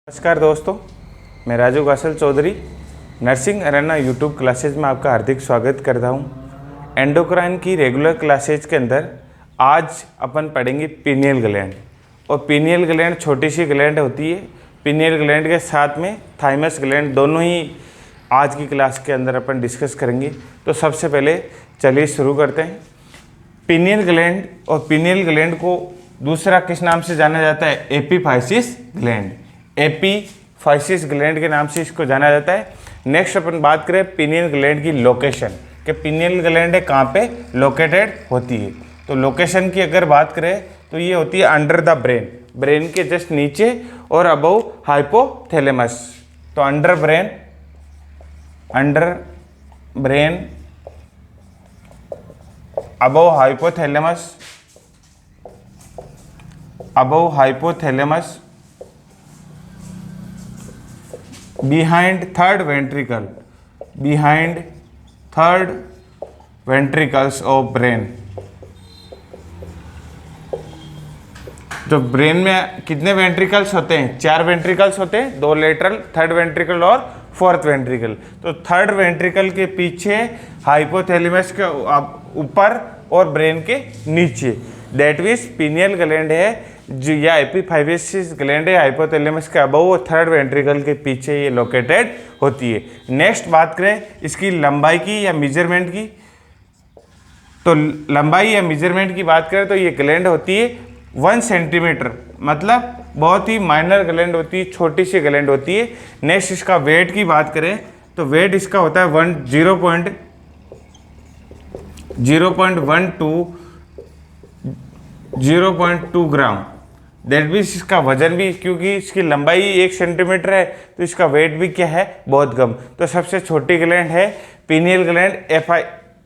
नमस्कार दोस्तों, मैं Raju Kaushal Choudhary nursing arena YouTube classes में आपका हार्दिक स्वागत करता हूं। एंडोक्राइन की रेगुलर क्लासेज के अंदर आज अपन पढ़ेंगे पीनियल ग्लैंड। और पीनियल ग्लैंड छोटी सी ग्लैंड होती है। पीनियल ग्लैंड के साथ में थाइमस ग्लैंड दोनों ही आज की क्लास के अंदर अपन डिस्कस करेंगे। तो सबसे पहले चलिए शुरू करते हैं। पीनियल ग्लैंड, और पीनियल ग्लैंड को दूसरा किस नाम से जाना जाता है? Epiphysis gland. एपीफाइसिस ग्लैंड के नाम से इसको जाना जाता है। नेक्स्ट अपन बात करें पीनियल ग्लैंड की लोकेशन, कि पीनियल ग्लैंड कहाँ पे लोकेटेड होती है। तो लोकेशन की अगर बात करें तो ये होती है अंडर द ब्रेन, ब्रेन के जस्ट नीचे और अबव हाइपोथैलेमस। तो under brain, above hypothalamus, behind third ventricles of brain। तो ब्रेन में कितने वेंट्रिकल्स होते हैं? 4 वेंट्रिकल्स होते हैं, 2 लेटरल, थर्ड वेंट्रिकल और फोर्थ वेंट्रिकल। तो थर्ड वेंट्रिकल के पीछे, हाइपोथैलेमस के ऊपर और ब्रेन के नीचे, दैट मीन्स पीनियल ग्लैंड है जो, या एपीफाइसिस ग्लैंड है हाइपोथैलेमस के अबव और थर्ड वेंट्रिकल के पीछे ये लोकेटेड होती है। नेक्स्ट बात करें इसकी लंबाई की या मेजरमेंट की। तो लंबाई या मेजरमेंट की बात करें तो ये ग्लैंड होती है 1 सेंटीमीटर, मतलब बहुत ही माइनर ग्लैंड होती है, छोटी सी ग्लैंड होती है। नेक्स्ट इसका वेट की बात करें तो वेट इसका होता है 0.2 ग्राम। दैट मीन्स इसका वजन भी, क्योंकि इसकी लंबाई 1 सेंटीमीटर है तो इसका वेट भी क्या है? बहुत कम। तो सबसे छोटी ग्लैंड है पीनियल ग्लैंड,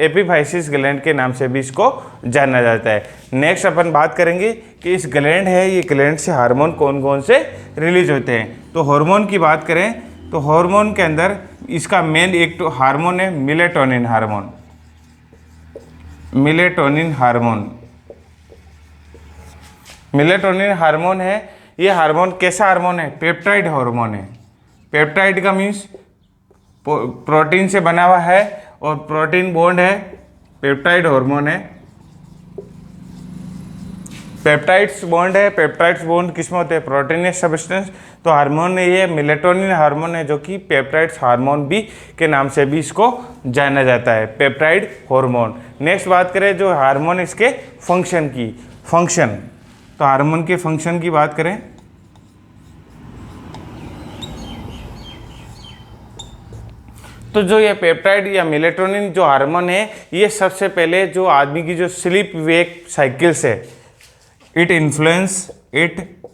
एपीफाइसिस ग्लैंड के नाम से भी इसको जाना जाता है। नेक्स्ट अपन बात करेंगे कि इस ग्लैंड है, ये ग्लैंड से हार्मोन कौन कौन से रिलीज होते हैं। तो हार्मोन की बात करें तो हार्मोन के अंदर इसका मेन एक तो हार्मोन है मेलेटोनिन हार्मोन है। ये हार्मोन कैसा हार्मोन है? पेप्टाइड हार्मोन है। पेप्टाइड का मीन्स प्रोटीन से बना हुआ है और प्रोटीन बॉन्ड है, पेप्टाइड हार्मोन है। पेप्टाइड्स बॉन्ड किसमें होते हैं? Proteins substance. तो हार्मोन है ये मेलेटोनिन हार्मोन है, जो कि पेप्टाइड्स हार्मोन भी के नाम से भी इसको जाना जाता है, पेप्टाइड हार्मोन। नेक्स्ट बात करें जो हार्मोन इसके फंक्शन, तो हार्मोन के फंक्शन की बात करें तो जो ये पेप्टाइड या मेलेटोनिन जो हार्मोन है, ये सबसे पहले जो आदमी की जो स्लीप वेक साइकिल्स है,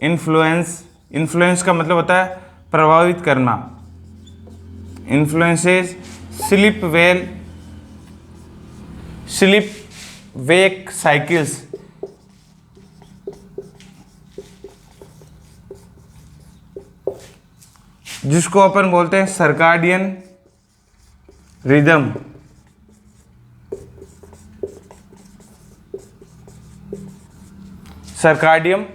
इन्फ्लुएंस का मतलब होता है प्रभावित करना, इन्फ्लुएंसेस स्लीप वेक साइकिल्स, जिसको अपन बोलते हैं सर्काडियन रिदम। सर्काडियन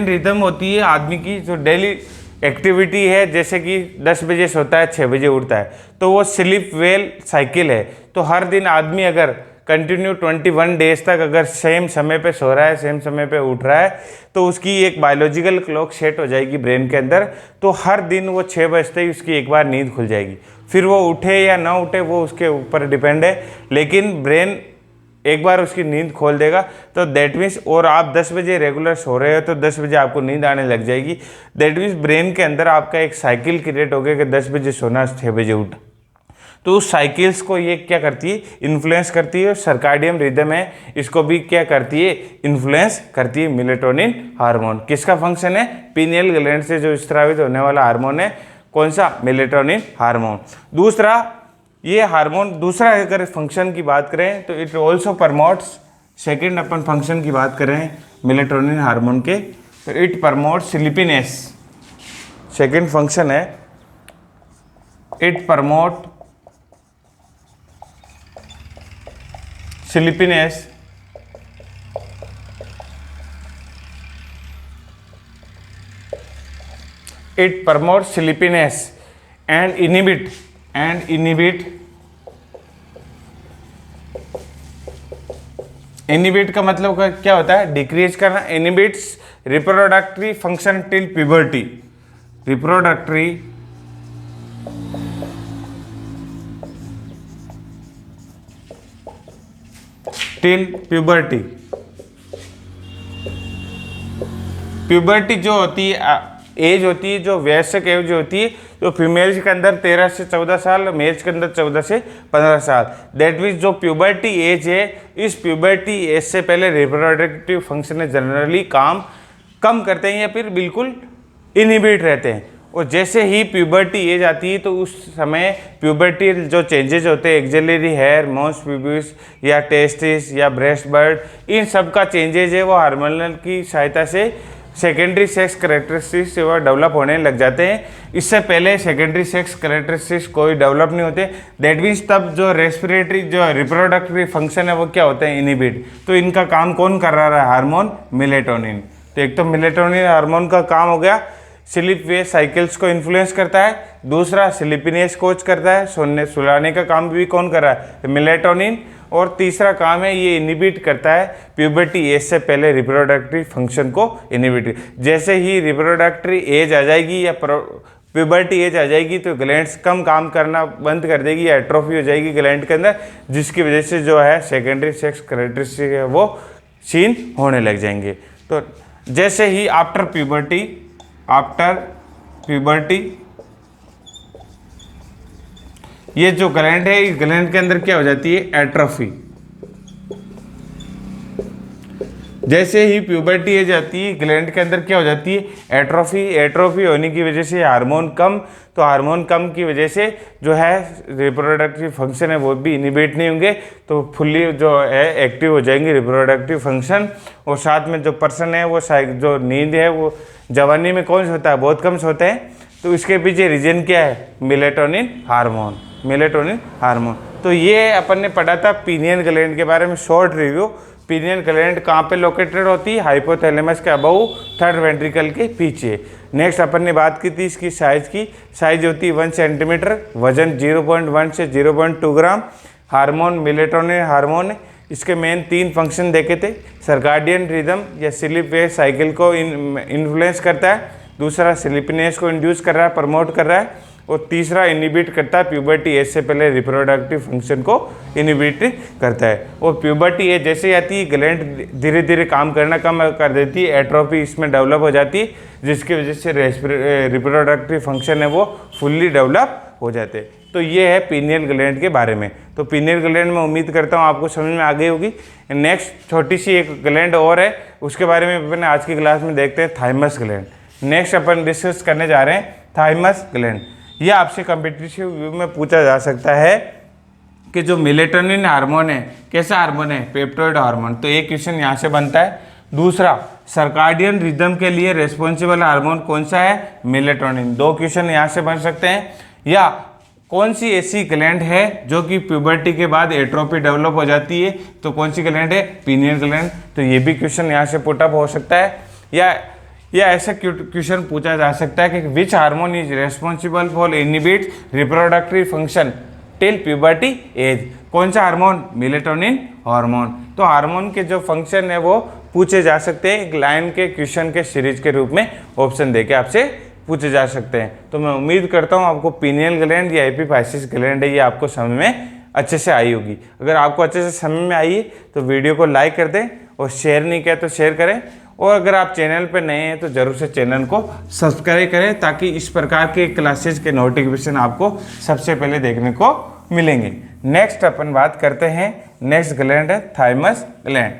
रिदम होती है आदमी की जो डेली एक्टिविटी है, जैसे कि 10 बजे सोता है, 6 बजे उठता है, तो वो स्लीप वेल साइकिल है। तो हर दिन आदमी अगर कंटिन्यू 21 डेज तक अगर सेम समय पे सो रहा है, सेम समय पे उठ रहा है, तो उसकी एक बायोलॉजिकल क्लॉक सेट हो जाएगी ब्रेन के अंदर। तो हर दिन वो 6 बजते ही उसकी एक बार नींद खुल जाएगी। फिर वो उठे या ना उठे वो उसके ऊपर डिपेंड है, लेकिन ब्रेन एक बार उसकी नींद खोल देगा। तो दैट मीन्स, और आप 10 बजे रेगुलर सो रहे हो तो 10 बजे आपको नींद आने लग जाएगी। दैट मीन्स ब्रेन के अंदर आपका एक साइकिल क्रिएट हो गया कि 10 बजे सोना, 6 बजे उठ। तो उस साइकिल्स को ये क्या करती है? इन्फ्लुएंस करती है। सर्काडियन रिदम है, इसको भी क्या करती है? इन्फ्लुएंस करती है मेलेटोनिन हार्मोन। किसका फंक्शन है? पीनियल ग्लैंड से जो स्रावित होने वाला हार्मोन है, कौन सा? Melatonin hormone. दूसरा, ये हार्मोन दूसरा अगर फंक्शन की बात करें तो इट ऑल्सो प्रमोट्स, सेकेंड अपन फंक्शन की बात करें मेलेटोनिन हार्मोन के, तो it promotes sleepiness. Second function है it promote sleepiness it promote sleepiness and inhibit का मतलब क्या होता है? डिक्रीज करना। Inhibits reproductory function till puberty, reproductory till puberty. Puberty जो होती है एज होती है, जो वयस्क एज जो होती है, जो फीमेल्स के अंदर 13 से 14 साल, मेल्स के अंदर 14 से 15 साल। दैट मीन्स जो प्यूबर्टी एज है, इस प्यूबर्टी एज से पहले रिप्रोडक्टिव फंक्शन जनरली काम कम करते हैं या फिर बिल्कुल इनहिबिट रहते हैं। और जैसे ही प्यूबर्टी एज आती है तो उस समय प्यूबर्टी जो चेंजेज होते हैं, एक्सिलरी हेयर, मॉन्स प्यूबिस या टेस्टिस या ब्रेस्ट बर्ड, इन सब का चेंजेज है वो हार्मोनल की सहायता से सेकेंडरी सेक्स करेक्टरिस्टिक्स वो डेवलप होने लग जाते हैं। इससे पहले सेकेंडरी सेक्स करेक्टरिस्टिक्स कोई डेवलप नहीं होते। दैट मीन्स तब जो रेस्पिरेटरी जो रिप्रोडक्टरी फंक्शन है वो क्या होते हैं? इनहिबिट। तो इनका काम कौन कर रहा है? Hormone melatonin. तो एक तो मेलेटोनिन हार्मोन का काम हो गया, स्लीप वेव साइकिल्स को इन्फ्लुएंस करता है। दूसरा स्लीपीनेस कोच करता है, सोने सुलाने का काम भी कौन कर रहा है? मेलेटोनिन। और तीसरा काम है ये इनहिबिट करता है प्यूबर्टी एज से पहले रिप्रोडक्टरी फंक्शन को इनहिबिट। जैसे ही रिप्रोडक्टरी एज आ जाएगी या प्यूबर्टी एज आ जाएगी तो ग्लैंड्स कम काम करना बंद कर देगी या एट्रोफी हो जाएगी ग्लैंड के अंदर, जिसकी वजह से जो है सेकेंडरी सेक्स कैरेक्टरिस्टिक है वो क्षीण होने लग जाएंगे। तो जैसे ही आफ्टर प्यूबर्टी ये जो ग्लैंड है, इस ग्लैंड के अंदर क्या हो जाती है? एट्रोफी। जैसे ही प्यूबर्टी एज आती है ग्लैंड के अंदर क्या हो जाती है? एट्रोफी। एट्रोफी होने की वजह से हार्मोन कम, तो हार्मोन कम की वजह से जो है रिप्रोडक्टिव फंक्शन है वो भी इनहिबिट नहीं होंगे, तो फुल्ली जो है एक्टिव हो जाएंगे रिप्रोडक्टिव फंक्शन। और साथ में जो पर्सन है वो जो नींद है वो जवानी में कौन सोता है? बहुत कम सोते हैं। तो इसके पीछे रीजन क्या है? Melatonin hormone. Melatonin hormone. तो ये अपन ने पढ़ा था पीनियन ग्लैंड के बारे में, शॉर्ट रिव्यू। पीनियन ग्लैंड कहाँ पे लोकेटेड होती है? हाइपोथैलेमस के अबव, थर्ड वेंट्रिकल के पीछे। नेक्स्ट अपन ने बात की थी इसकी साइज की। साइज होती है 1 सेंटीमीटर, वजन 0.1 से 0.2 ग्राम। Hormone melatonin hormone. इसके मेन 3 फंक्शन देखे थे। सर्काडियन रिदम या स्लीप वेव साइकिल को इन्फ्लुएंस करता है। दूसरा स्लीपीनेस को इंड्यूस कर रहा है, प्रमोट कर रहा है। और तीसरा इनहिबिट करता है प्यूबर्टी एज से पहले रिप्रोडक्टिव फंक्शन को इनहिबिट करता है। और प्यूबर्टी एज जैसे ही आती है ग्लैंड धीरे धीरे काम करना कम कर देती है, एट्रोफी इसमें डेवलप हो जाती है, जिसकी वजह से रिप्रोडक्टिव फंक्शन है वो फुल्ली डेवलप हो जाते हैं। तो ये है पीनियल ग्लैंड के बारे में। तो पीनियल ग्लैंड में उम्मीद करता हूँ आपको समझ में आ गई होगी। नेक्स्ट छोटी सी एक ग्लैंड और है, उसके बारे में अपन आज की क्लास में देखते हैं, थाइमस ग्लैंड। नेक्स्ट अपन डिस्कस करने जा रहे हैं थाइमस ग्लैंड। यह आपसे कॉम्पिटिटिव व्यू में पूछा जा सकता है कि जो मेलेटोनिन हार्मोन है कैसा हार्मोन है? पेप्टोइड हार्मोन। तो एक क्वेश्चन यहाँ से बनता है। दूसरा, सर्काडियन रिदम के लिए रेस्पॉन्सिबल हार्मोन कौन सा है? मेलेटोनिन। 2 क्वेश्चन यहाँ से बन सकते हैं। या कौन सी ऐसी ग्लैंड है जो कि प्यूबर्टी के बाद एट्रोफी डेवलप हो जाती है? तो कौन सी ग्लैंड है? Pineal gland. तो ये भी क्वेश्चन यहाँ से पुटअप हो सकता है। या ऐसा क्वेश्चन पूछा जा सकता है कि which hormone is responsible for inhibit reproductive function till puberty as? कौन सा हार्मोन? Melatonin hormone. तो हार्मोन के जो फंक्शन है वो पूछे जा सकते हैं एक लाइन के क्वेश्चन के सीरीज के रूप में, ऑप्शन देके आपसे पूछे जा सकते हैं। तो मैं उम्मीद करता हूँ आपको पीनियल ग्लैंड या एपिफाइसिस ग्लैंड है ये आपको समझ में अच्छे से आई होगी। अगर आपको अच्छे से समझ में आई है तो वीडियो को लाइक कर दें और शेयर नहीं किया तो शेयर करें। और अगर आप चैनल पर नए हैं तो ज़रूर से चैनल को सब्सक्राइब करें ताकि इस प्रकार के क्लासेस के नोटिफिकेशन आपको सबसे पहले देखने को मिलेंगे। नेक्स्ट अपन बात करते हैं, नेक्स्ट ग्लैंड है थाइमस ग्लैंड।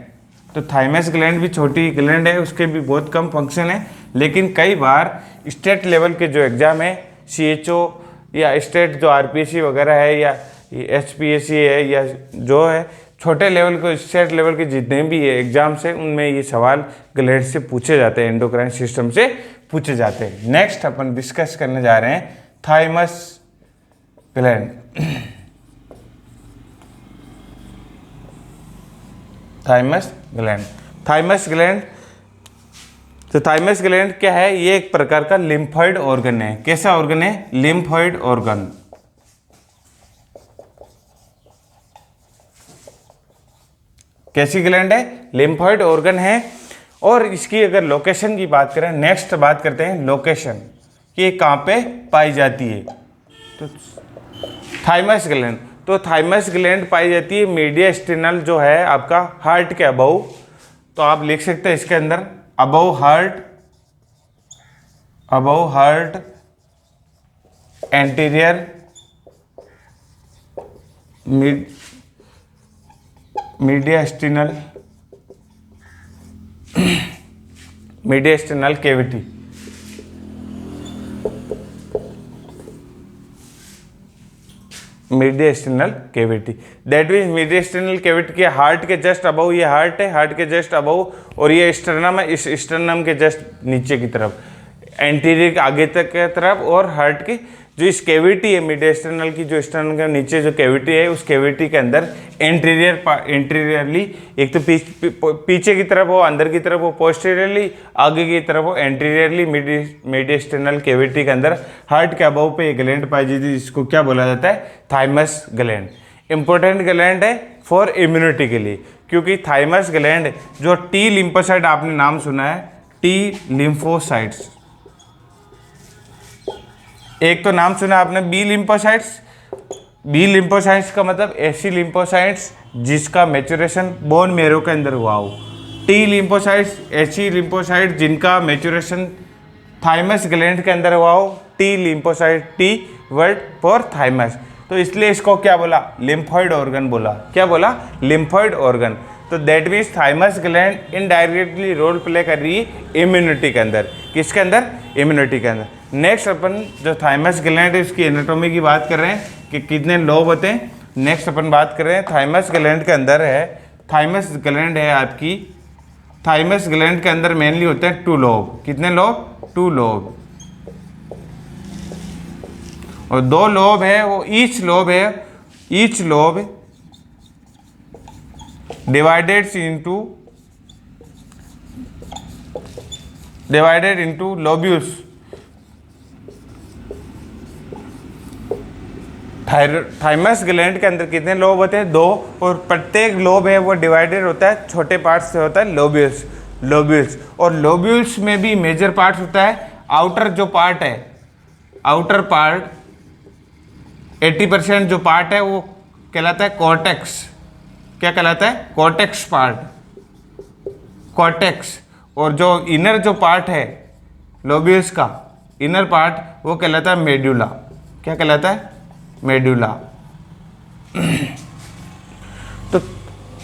तो थाइमस ग्लैंड भी छोटी ग्लैंड है, उसके भी बहुत कम फंक्शन है, लेकिन कई बार स्टेट लेवल के जो एग्ज़ाम है CHO या स्टेट जो RPSC वगैरह है या HPSC है या जो है छोटे लेवल को स्टेट लेवल के जितने भी एग्जाम्स हैं उनमें ये सवाल ग्लैंड से पूछे जाते हैं, एंडोक्राइन सिस्टम से पूछे जाते हैं। नेक्स्ट अपन डिस्कस करने जा रहे हैं थाइमस ग्लैंड। थाइमस ग्लैंड तो थाइमस ग्लैंड क्या है, ये एक प्रकार का लिम्फॉइड ऑर्गन है। कैसा ऑर्गन है? Lymphoid organ. कैसी ग्लैंड है? लिम्फॉइड ऑर्गन है। और इसकी अगर लोकेशन की बात करें, नेक्स्ट बात करते हैं लोकेशन कि ये कहाँ पे पाई जाती है। तो थाइमस ग्लैंड, तो थाइमस ग्लैंड पाई जाती है मीडियस्टिनल जो है आपका हार्ट के अबव। तो आप लिख सकते हैं इसके अंदर above heart anterior mediastinal cavity. Mediastinal cavity, that means mediastinal cavity के हार्ट के जस्ट अबव, ये हार्ट है, हार्ट के जस्ट अबव, और ये स्टर्नम है, इस स्टर्नम के जस्ट नीचे की तरफ, एंटीरियर के आगे तक की तरफ, और हार्ट की जो इस कैविटी है मीडियस्टिनल की, जो स्टर्नम के नीचे जो कैविटी है, उस कैविटी के अंदर एंटीरियरली, एक तो पीछे की तरफ हो, अंदर की तरफ हो पोस्टीरियरली, आगे की तरफ हो एंटीरियरली, मीडियस्टिनल कैविटी के अंदर हार्ट के अबव पे एक ग्लैंड पाई जाती है, जिसको क्या बोला जाता है? Thymus gland. इंपॉर्टेंट ग्लैंड है फॉर इम्यूनिटी के लिए, क्योंकि थाइमस ग्लैंड जो टी लिम्फोसाइट, आपने नाम सुना है टी लिम्फोसाइट्स, एक तो नाम सुना आपने बी लिम्फोसाइट्स। बी लिम्फोसाइट्स का मतलब ऐसी लिम्फोसाइट्स जिसका मैच्योरेशन बोन मेरो के अंदर हुआ हो। टी लिम्फोसाइट्स ऐसी लिम्फोसाइट जिनका मैच्योरेशन थाइमस ग्लैंड के अंदर हुआ हो। T lymphocyte, T word for thymus, तो इसलिए इसको क्या बोला? लिम्फॉइड ऑर्गन बोला। क्या बोला? Lymphoid organ. तो that means thymus gland indirectly role play कर रही है इम्यूनिटी के अंदर। किसके अंदर? इम्यूनिटी के अंदर। नेक्स्ट अपन जो थाइमस ग्लैंड है उसकी एनाटॉमी की बात कर रहे हैं कि कितने लोब होते हैं। नेक्स्ट अपन बात कर रहे हैं थाइमस ग्लैंड के अंदर है, थाइमस ग्लैंड है आपकी, थाइमस ग्लैंड के अंदर मेनली होते हैं 2 लोब। कितने लोब? 2 लोब, और 2 लोब है वो each lobe divided into lobules। Thymus gland के अंदर कितने लोब होते हैं? 2, और प्रत्येक लोब है वो डिवाइडेड होता है छोटे पार्ट्स से, होता है लोब्यूल्स। और लोब्यूल्स में भी मेजर पार्ट होता है। आउटर जो पार्ट है, आउटर पार्ट 80% जो पार्ट है वो कहलाता है कॉर्टेक्स। क्या कहलाता है? Cortex part, cortex. और जो इनर जो पार्ट है लोब्यूल्स का, इनर पार्ट, वो कहलाता है मेडुला। क्या कहलाता है? मेडुला। तो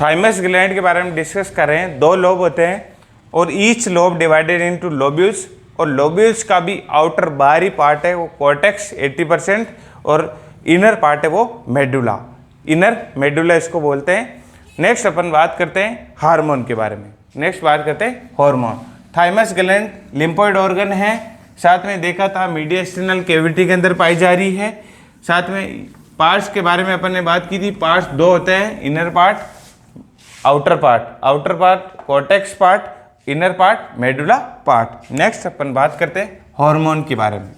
थाइमस ग्लैंड के बारे में डिस्कस कर रहे हैं। 2 लोब होते हैं और each lobe divided into lobules, और लोब्यूल्स का भी आउटर बाहरी पार्ट है वो कॉर्टेक्स 80%, और इनर पार्ट है वो मेडुला। इनर मेडुला इसको बोलते हैं। नेक्स्ट अपन बात करते हैं हार्मोन के बारे में। नेक्स्ट बात करते हैं hormone. Thymus gland lymphoid organ है, साथ में देखा था मीडियस्टिनल कैविटी के अंदर पाई जा रही है। साथ में पार्ट्स के बारे में अपन ने बात की थी। पार्ट्स 2 होते हैं, inner part, outer part cortex part, inner part medulla part. Next अपन बात करते हैं हार्मोन के बारे में।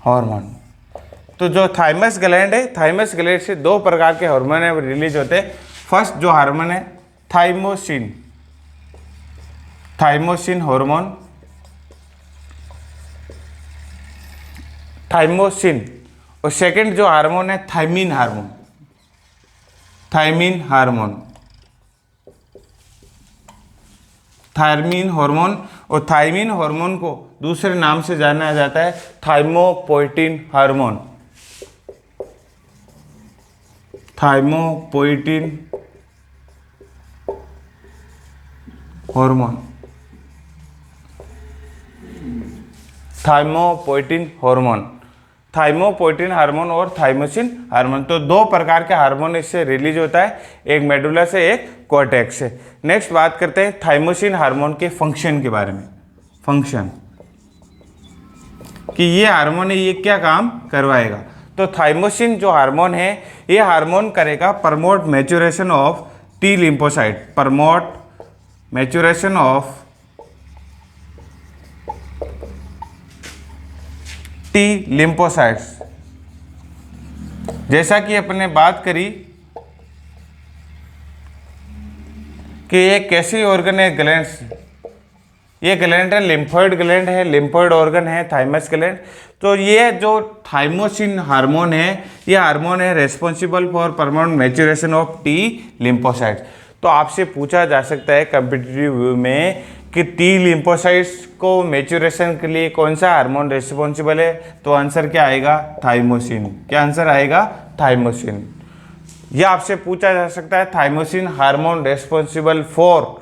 हार्मोन, तो जो थाइमस ग्लैंड है, थाइमस ग्लैंड से 2 प्रकार के हार्मोन है वो रिलीज होते हैं। फर्स्ट जो हार्मोन है थाइमोसिन हार्मोन, थाइमोसिन। और सेकंड जो हार्मोन है थायमीन हार्मोन। और थायमीन हार्मोन को दूसरे नाम से जाना जाता है थाइमोपोएटिन हार्मोन। थाइमोपोएटिन हार्मोन, थाइमोपोएटिन हार्मोन और थाइमोसिन हार्मोन। तो 2 प्रकार के हार्मोन इससे रिलीज होता है, एक मेडुला से, एक कॉर्टेक्स से। नेक्स्ट बात करते हैं थाइमोसिन हार्मोन के फंक्शन के बारे में। फंक्शन कि ये हार्मोन है, ये क्या काम करवाएगा। तो थाइमोसिन जो हार्मोन है, ये हार्मोन करेगा promote maturation of T lymphocyte, promote maturation of T lymphocytes. जैसा कि अपने बात करी कि ये कैसी ऑर्गन है, ग्लैंड्स, ये ग्लैंड है लिम्फोइड ग्लैंड है, लिम्फोइड ऑर्गन है थाइमस ग्लैंड। तो ये जो थाइमोसिन हार्मोन है, ये हार्मोन है responsible for permanent maturation of T lymphocytes. तो आपसे पूछा जा सकता है कॉम्पिटिटिव व्यू में कि टी लिम्फोसाइट्स को मैच्योरेशन के लिए कौन सा हार्मोन रेस्पॉन्सिबल है, तो आंसर क्या आएगा, थाइमोसिन। क्या आंसर आएगा, थाइमोसिन। यह आपसे पूछा जा सकता है थाइमोसिन हार्मोन रेस्पॉन्सिबल फॉर,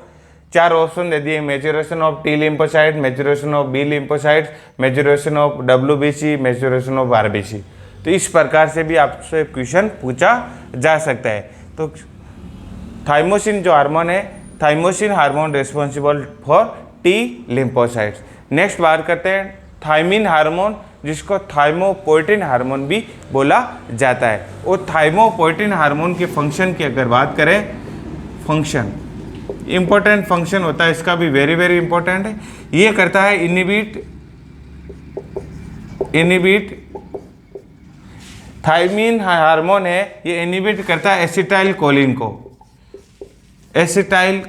चार ऑप्शन दे दिए, maturation of T lymphocyte, maturation of B lymphocyte, maturation of WBC, maturation of RBC। तो इस प्रकार से भी आपसे क्वेश्चन पूछा जा सकता है। तो थाइमोसिन जो हार्मोन है, thymosin hormone responsible for T lymphocytes. Next बात करते हैं थाइमिन हार्मोन, जिसको थाइमोपोएटिन हार्मोन भी बोला जाता है। और थाइमोपोएटिन हार्मोन के फंक्शन की अगर बात करें, फंक्शन इंपॉर्टेंट फंक्शन होता है इसका भी, वेरी वेरी इंपॉर्टेंट है। ये करता है इनिबिट थाइमिन हार्मोन है, ये इनिबिट करता है एसिटाइल कोलिन को। एसिटाइल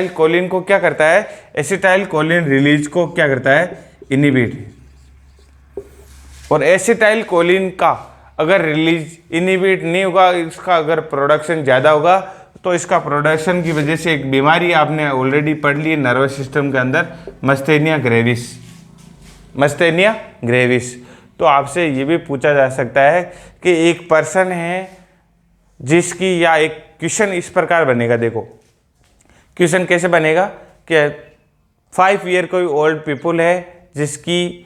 कोलिन को क्या करता है, एसिटाइल कोलिन रिलीज को क्या करता है, इनिबिट। और एसिटाइल कोलिन का अगर रिलीज इनिबिट नहीं होगा, इसका अगर प्रोडक्शन ज़्यादा होगा, तो इसका प्रोडक्शन की वजह से एक बीमारी आपने ऑलरेडी पढ़ ली नर्वस सिस्टम के अंदर, मस्थेनिया ग्रेविस। तो आपसे ये भी पूछा जा सकता है कि एक पर्सन है जिसकी, या एक क्वेश्चन इस प्रकार बनेगा, देखो क्वेश्चन कैसे बनेगा कि 5 ईयर कोई ओल्ड पीपल है जिसकी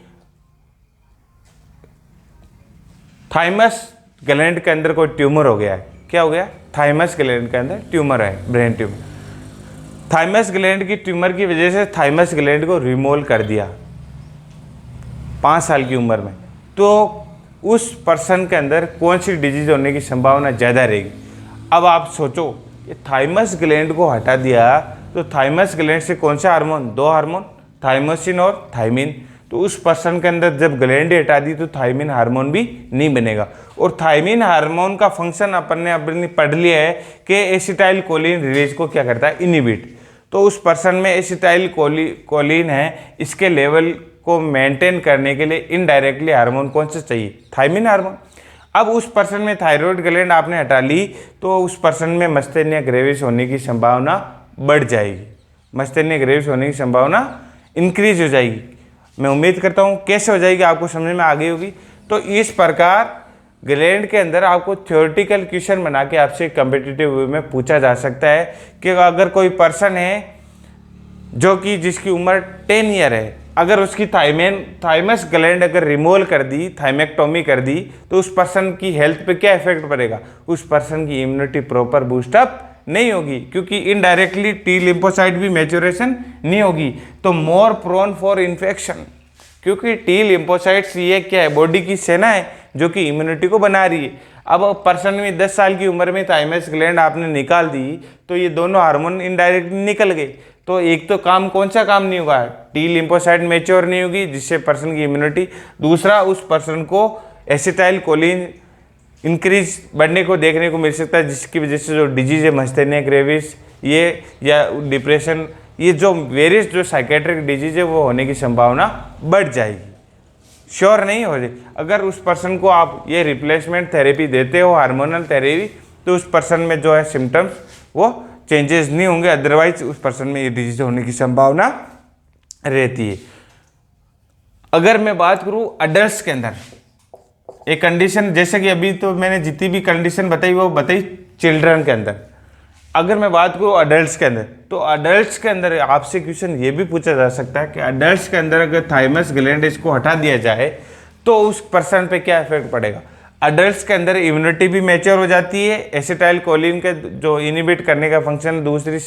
थाइमस ग्लैंड के अंदर कोई ट्यूमर हो गया है। क्या हो गया, थाइमस ग्लैंड के अंदर ट्यूमर है, ब्रेन ट्यूमर। थाइमस ग्लैंड की ट्यूमर की वजह से थाइमस ग्लैंड को रिमूव कर दिया 5 साल की उम्र में। तो उस पर्सन के अंदर कौन सी डिजीज होने की संभावना ज़्यादा रहेगी। अब आप सोचो, ये थाइमस ग्लैंड को हटा दिया तो थाइमस ग्लैंड से कौन सा हार्मोन, 2 हार्मोन, थाइमोसिन और थाइमिन। तो उस पर्सन के अंदर जब ग्लैंड हटा दी तो थाइमिन हार्मोन भी नहीं बनेगा। और थाइमिन हार्मोन का फंक्शन अपन ने पढ़ लिया है कि एसिटाइल कोलिन रिलीज को क्या करता है, इनिबिट। तो उस पर्सन में एसिटाइल कोलिन है, इसके लेवल को मेंटेन करने के लिए इनडायरेक्टली हार्मोन कौन सा चाहिए, थाइमिन हार्मोन। अब उस पर्सन में थायराइड ग्लैंड आपने हटा ली तो उस पर्सन में मस्थेनिया ग्रेविस होने की संभावना बढ़ जाएगी, मस्थेनिया ग्रेविस होने की संभावना इंक्रीज हो जाएगी। मैं उम्मीद करता हूँ कैसे हो जाएगी आपको समझ में आ गई होगी। तो इस प्रकार ग्लैंड के अंदर आपको थ्योरेटिकल क्वेश्चन बना के आपसे कॉम्पिटिटिव वे में पूछा जा सकता है कि अगर कोई पर्सन है जो कि जिसकी उम्र 10 ईयर है, अगर उसकी थाइमस ग्लैंड अगर रिमूव कर दी, थाइमेक्टोमी कर दी, तो उस पर्सन की हेल्थ पे क्या इफेक्ट पड़ेगा, उस पर्सन की इम्यूनिटी प्रॉपर बूस्टअप नहीं होगी, क्योंकि इनडायरेक्टली टी लिम्फोसाइट भी मैच्योरेशन नहीं होगी, तो मोर प्रोन फॉर इन्फेक्शन। क्योंकि टी लिम्फोसाइट्स ये क्या है, बॉडी की सेना है जो कि इम्यूनिटी को बना रही है। अब पर्सन में 10 साल की उम्र में थाइमस ग्लैंड आपने निकाल दी तो ये दोनों हार्मोन इनडायरेक्टली निकल गए। तो एक तो काम, कौन सा काम नहीं होगा, टी लिम्फोसाइट मैच्योर नहीं होगी जिससे पर्सन की इम्यूनिटी, दूसरा उस पर्सन को एसिटाइल कोलिन इंक्रीज बढ़ने को देखने को मिल सकता है, जिसकी वजह से जो डिजीज है मस्थेनिया ग्रेविस ये या डिप्रेशन, ये जो वेरियस जो साइकेट्रिक डिजीज है वो होने की संभावना बढ़ जाएगी। श्योर नहीं हो जाए अगर उस पर्सन को आप ये रिप्लेसमेंट थेरेपी देते हो, हार्मोनल थेरेपी, तो उस पर्सन में जो है सिम्टम्स वो चेंजेस नहीं होंगे, अदरवाइज उस पर्सन में ये डिजीज होने की संभावना रहती है। अगर मैं बात करूं अडल्ट्स के अंदर एक कंडीशन, जैसे कि अभी तो मैंने जितनी भी कंडीशन बताई वो बताई चिल्ड्रन के अंदर, अगर मैं बात करूं अडल्ट्स के अंदर, तो अडल्ट्स के अंदर आपसे क्वेश्चन ये भी पूछा जा सकता है कि अडल्ट्स के अंदर अगर थाइमस ग्लैंड इसको हटा दिया जाए तो उस पर्सन पे क्या इफेक्ट पड़ेगा। अडल्ट्स के अंदर इम्यूनिटी भी मैच्योर हो जाती है, एसिटाइल कोलिन के जो इनिबिट करने का फंक्शन दूसरी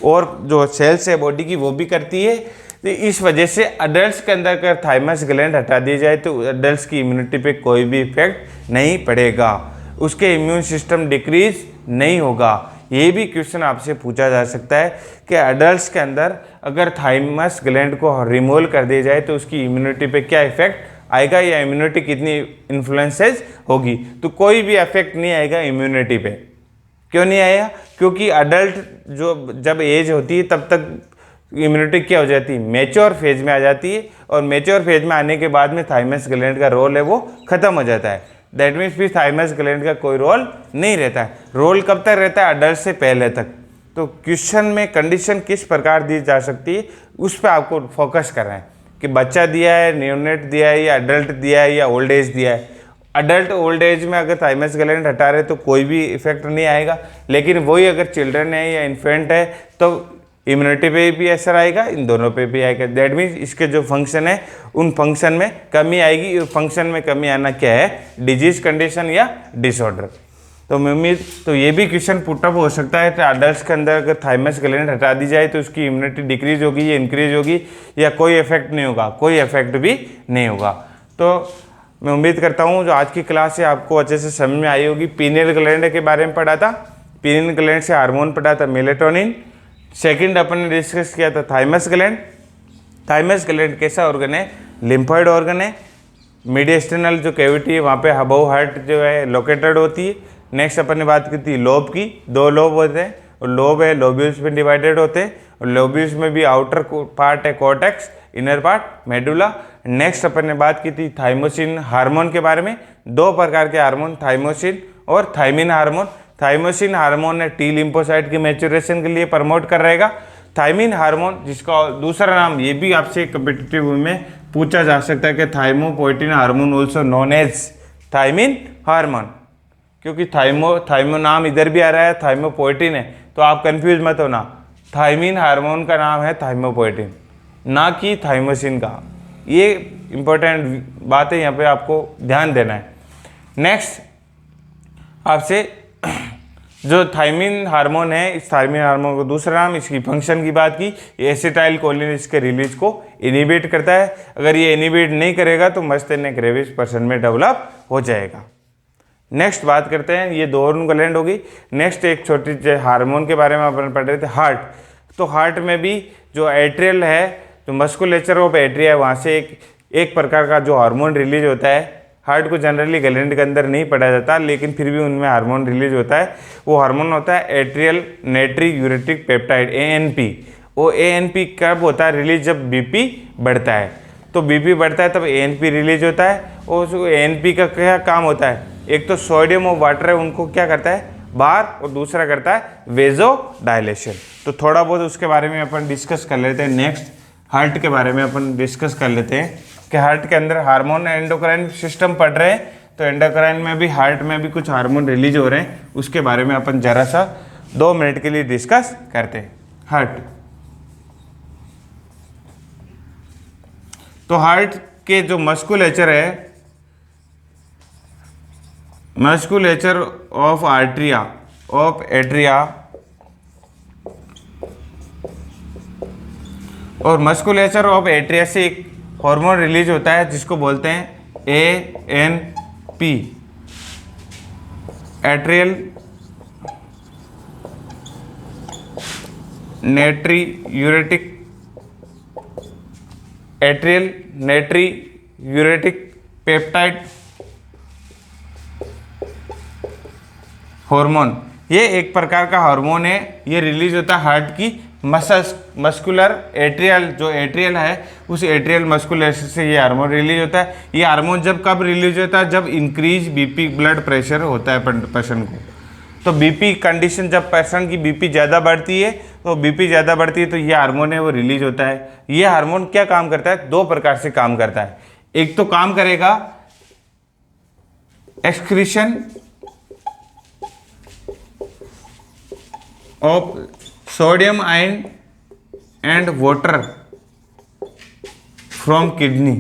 और जो सेल्स है बॉडी की वो भी करती है। तो इस वजह से अडल्ट्स के अंदर अगर थाइमस ग्लैंड हटा दी जाए तो अडल्ट्स की इम्यूनिटी पे कोई भी इफेक्ट नहीं पड़ेगा, उसके इम्यून सिस्टम डिक्रीज नहीं होगा। ये भी क्वेश्चन आपसे पूछा जा सकता है कि एडल्ट्स के अंदर अगर थाइमस ग्लैंड को रिमूव कर दिया जाए तो उसकी इम्यूनिटी पे क्या इफेक्ट आएगा या इम्यूनिटी कितनी इन्फ्लुएंसेस होगी। तो कोई भी इफेक्ट नहीं आएगा इम्यूनिटी पे। क्यों नहीं आएगा? क्योंकि अडल्ट जो जब एज होती है तब तक इम्यूनिटी क्या हो जाती है, मैच्योर फेज में आ जाती है, और मैच्योर फेज में आने के बाद में थाइमस ग्लैंड का रोल है वो खत्म हो जाता है। दैट मीन्स फिर थाइमस ग्लैंड का कोई रोल नहीं रहता है। रोल कब तक रहता है? अडल्ट से पहले तक। तो क्वेश्चन में कंडीशन किस प्रकार दी जा सकती है उस पर आपको फोकस करना है कि बच्चा दिया है, न्यूनेट दिया है, या अडल्ट दिया है, या ओल्ड एज दिया है। अडल्ट ओल्ड एज में अगर थाइमस ग्लैंड हटा रहे तो कोई भी इफेक्ट नहीं आएगा, लेकिन वही अगर चिल्ड्रन है या इन्फेंट है तो इम्यूनिटी पे भी असर आएगा, इन दोनों पे भी आएगा। दैट मीन्स इसके जो फंक्शन है उन फंक्शन में कमी आएगी। और फंक्शन में कमी आना क्या है? डिजीज कंडीशन या डिसऑर्डर। तो मैं उम्मीद तो ये भी क्वेश्चन पुटअप हो सकता है कि अडल्ट के अंदर अगर थाइमस ग्लैंड हटा दी जाए तो उसकी इम्यूनिटी डिक्रीज होगी या इंक्रीज होगी, या कोई इफेक्ट नहीं होगा? कोई इफेक्ट भी नहीं होगा। तो मैं उम्मीद करता हूँ जो आज की क्लास है आपको अच्छे से समझ में आई होगी। पीनियल ग्लैंड के बारे में पढ़ा था, पीनियल ग्लैंड से हार्मोन पढ़ा था मेलेटोनिन। सेकंड अपन ने डिस्कस किया था थाइमस ग्लैंड। थाइमस ग्लैंड कैसा ऑर्गन है? लिम्फॉइड ऑर्गन है। मीडियस्टेनल जो कैविटी है वहाँ पे अबव हार्ट जो है लोकेटेड होती है। नेक्स्ट अपन ने बात की थी लोब की। 2 लोब होते हैं, और लोब है लोब्यूल्स में डिवाइडेड होते हैं, और लोब्यूल्स में भी आउटर पार्ट है cortex, inner part medulla. Next अपन ने बात की थी थाइमोसिन हार्मोन के बारे में। 2 प्रकार के हार्मोन, थाइमोसिन और थाइमिन हार्मोन। थाइमोसिन हार्मोन है टी लिम्फोसाइट की मैच्योरेशन के लिए प्रमोट कर रहेगा। थाइमिन हार्मोन जिसका दूसरा नाम ये भी आपसे कॉम्पिटिटिव में पूछा जा सकता है कि thymopoietin hormone also known as thymin hormone, क्योंकि थाइमो नाम इधर भी आ रहा है, थाइमोपोएटिन है, तो आप कंफ्यूज मत होना। थाइमिन हार्मोन का नाम है थाइमोपोएटिन, ना कि थाइमोसिन का। ये इंपॉर्टेंट बात है, यहाँ पे आपको ध्यान देना है। नेक्स्ट आपसे जो थाइमिन हार्मोन है, इस थाइमिन हार्मोन को दूसरा नाम, इसकी फंक्शन की बात की, ये एसिटाइल कोलिन इसके रिलीज को इनिबिट करता है। अगर ये इनिबिट नहीं करेगा तो मस्थेनिया ग्रेविस पर्सन में डेवलप हो जाएगा। नेक्स्ट बात करते हैं, ये 2 ग्लैंड होगी। नेक्स्ट एक छोटी हार्मोन के बारे में अपन पढ़ रहे थे, हार्ट। तो हार्ट में भी जो एट्रियल है, जो मस्कुलेचर ऑफ एट्रिया है, वहाँ से एक प्रकार का जो हार्मोन रिलीज होता है। हार्ट को जनरली ग्लैंड के अंदर नहीं पढ़ा जाता, लेकिन फिर भी उनमें हार्मोन रिलीज होता है। वो हार्मोन होता है atrial natriuretic peptide, ANP। वो ANP कब होता है रिलीज? जब BP बढ़ता है। तो BP बढ़ता है तब ANP रिलीज होता है। और ANP का क्या काम होता है? एक तो सोडियम और वाटर है उनको क्या करता है? बाहर, और दूसरा करता है वेजो डायलेशन। तो थोड़ा बहुत उसके बारे में अपन डिस्कस कर लेते हैं। नेक्स्ट हार्ट के बारे में अपन डिस्कस कर लेते हैं कि हार्ट के अंदर हार्मोन एंडोक्राइन सिस्टम पढ़ रहे हैं, तो एंडोक्राइन में भी हार्ट में भी कुछ हार्मोन रिलीज हो रहे हैं, उसके बारे में अपन जरा सा 2 मिनट के लिए डिस्कस करते हैं। हार्ट, तो हार्ट के जो मस्कुलेचर है, musculature of atria of atria और मस्कुलेचर ऑफ एट्रिया से एक हार्मोन रिलीज होता है जिसको बोलते हैं ANP, atrial natriuretic, atrial natriuretic peptide hormone. ये एक प्रकार का हार्मोन है, ये रिलीज होता है हार्ट की मस्कुलर एट्रियल, जो एट्रियल है उस एट्रियल मस्कुलेशन से ये हार्मोन रिलीज होता है। ये हार्मोन जब कब रिलीज होता है? जब इंक्रीज BP ब्लड प्रेशर होता है पर्सन को। तो BP कंडीशन, जब पर्सन की BP ज़्यादा बढ़ती है, तो BP ज़्यादा बढ़ती है तो ये हार्मोन है वो रिलीज होता है। ये हार्मोन क्या काम करता है? 2 प्रकार से काम करता है। एक तो काम करेगा excretion of sodium ion and water from kidney.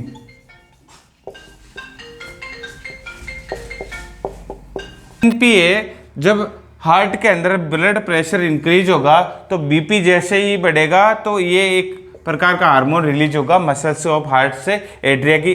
NPA जब हार्ट के अंदर ब्लड प्रेशर इंक्रीज होगा तो BP जैसे ही बढ़ेगा तो ये एक प्रकार का हार्मोन रिलीज होगा मसल्स ऑफ हार्ट से, एट्रिया की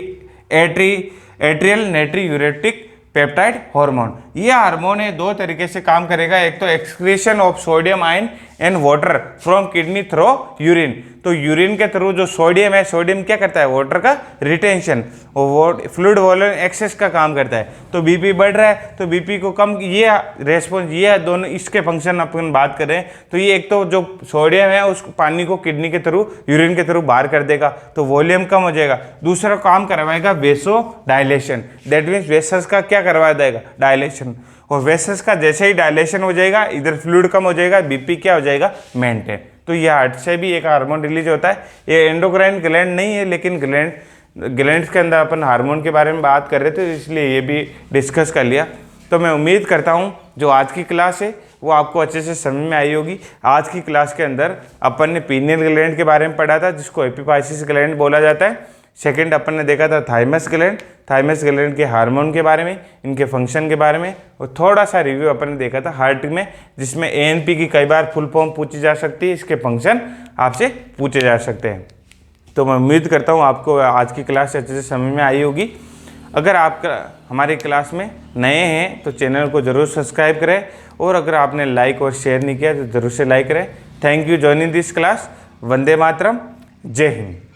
atrial natriuretic peptide hormone. ये हार्मोन है, दो तरीके से काम करेगा। एक तो excretion of sodium ion and water from kidney through urine. तो यूरिन के थ्रू जो सोडियम है, सोडियम क्या करता है, वाटर का रिटेंशन और फ्लूइड वॉल्यूम एक्सेस का काम करता है। तो बीपी बढ़ रहा है तो बीपी को कम, ये रेस्पॉन्स, ये दोनों इसके फंक्शन अपन बात कर रहे हैं। तो ये एक तो जो सोडियम है उस पानी को किडनी के थ्रू यूरिन के थ्रू बाहर कर देगा तो वॉल्यूम कम हो जाएगा। दूसरा काम करवाएगा वेसो डायलेशन, दैट मीन्स वेसल्स का क्या करवा देगा, डायलेशन। और वेसल्स का जैसे ही डायलेशन हो जाएगा, इधर फ्लूइड कम हो जाएगा, बीपी क्या हो जाएगा, मेंटेन। तो ये हार्ट से भी एक हार्मोन रिलीज होता है। ये एंडोक्राइन ग्लैंड नहीं है, लेकिन ग्लैंड्स के अंदर अपन हार्मोन के बारे में बात कर रहे थे, इसलिए ये भी डिस्कस कर लिया। तो मैं उम्मीद करता हूँ जो आज की क्लास है वो आपको अच्छे से समझ में आई होगी। आज की क्लास के अंदर अपन ने पीनियल ग्लैंड के बारे में पढ़ा था, जिसको एपिफाइसिस ग्लैंड बोला जाता है। सेकंड अपन ने देखा था थाइमस ग्लैंड, थाइमस ग्लैंड के हार्मोन के बारे में, इनके फंक्शन के बारे में, और थोड़ा सा रिव्यू अपन ने देखा था हार्ट में, जिसमें एएनपी की कई बार फुल फॉर्म पूछी जा सकती है, इसके फंक्शन आपसे पूछे जा सकते हैं। तो मैं उम्मीद करता हूँ आपको आज की क्लास अच्छे से समझ में आई होगी। अगर आप हमारी क्लास में नए हैं तो चैनल को ज़रूर सब्सक्राइब करें, और अगर आपने लाइक और शेयर नहीं किया तो ज़रूर से लाइक करें। Thank you joining this class. वंदे मातरम। जय हिंद।